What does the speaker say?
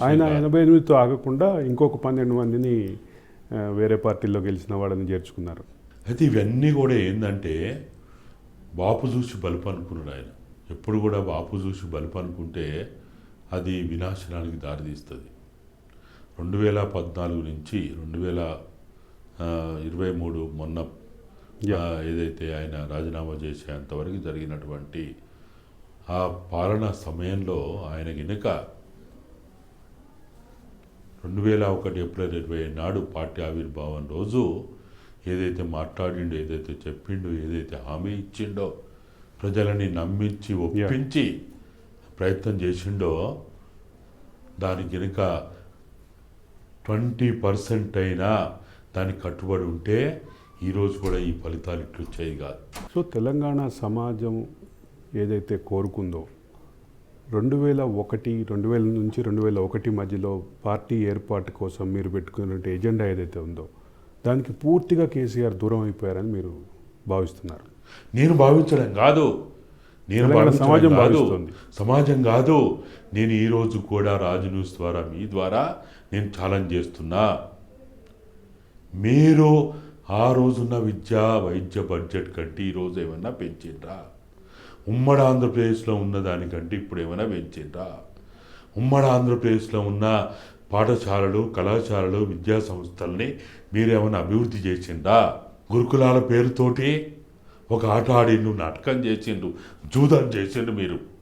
ఆయన కాదు. 88తో ఆగకుండా ఇంకొక 12 మందిని వేరే పార్టీల్లో గెలిచిన వాళ్ళని చేర్చుకున్నారు. అయితే ఇవన్నీ కూడా ఏంటంటే బాపు చూసి బలుపు అనుకున్నాడు ఆయన. ఎప్పుడు కూడా బాపు చూసి బలుపు అనుకుంటే అది వినాశనానికి దారితీస్తుంది. 2014 నుంచి 2023 మొన్న ఏదైతే ఆయన రాజీనామా చేసేంతవరకు జరిగినటువంటి ఆ పాలనా సమయంలో ఆయన గినక 2001 ఏప్రిల్ 20 నాడు పార్టీ ఆవిర్భావం రోజు ఏదైతే మాట్లాడిండో, ఏదైతే చెప్పిండో, ఏదైతే హామీ ఇచ్చిండో, ప్రజలని నమ్మించి ఒప్పించి ప్రయత్నం చేసిండో దానికి గినక 20% అయినా దానికి కట్టుబడి ఉంటే ఈరోజు కూడా ఈ ఫలితాలు ఇట్లు వచ్చాయి కాదు. సో తెలంగాణ సమాజం ఏదైతే కోరుకుందో 2000 నుంచి 2001 మధ్యలో పార్టీ ఏర్పాటు కోసం మీరు పెట్టుకున్న ఎజెండా ఏదైతే ఉందో దానికి పూర్తిగా కేసీఆర్ దూరం అయిపోయారని మీరు భావిస్తున్నారు? నేను భావించడం కాదు, సమాజం భావిస్తుంది. సమాజం కాదు. నేను ఈరోజు కూడా రాజు న్యూస్ ద్వారా మీ ద్వారా నేను ఛాలెంజ్ చేస్తున్నా. మీరు ఆ రోజున్న విద్యా వైద్య బడ్జెట్ కంటే ఈరోజు ఏమన్నా పెంచిండ్రా? ఉమ్మడి ఆంధ్రప్రదేశ్లో ఉన్న దానికంటే ఇప్పుడు ఏమైనా పెంచిండ్రా? ఉమ్మడి ఆంధ్రప్రదేశ్లో ఉన్న పాఠశాలలు, కళాశాలలు, విద్యా సంస్థల్ని మీరేమైనా అభివృద్ధి చేసిండ్రా? గురుకులాల పేరుతోటి ఒక ఆట ఆడిండు, నాటకం చేసిండు, జూదం చేసిండు మీరు.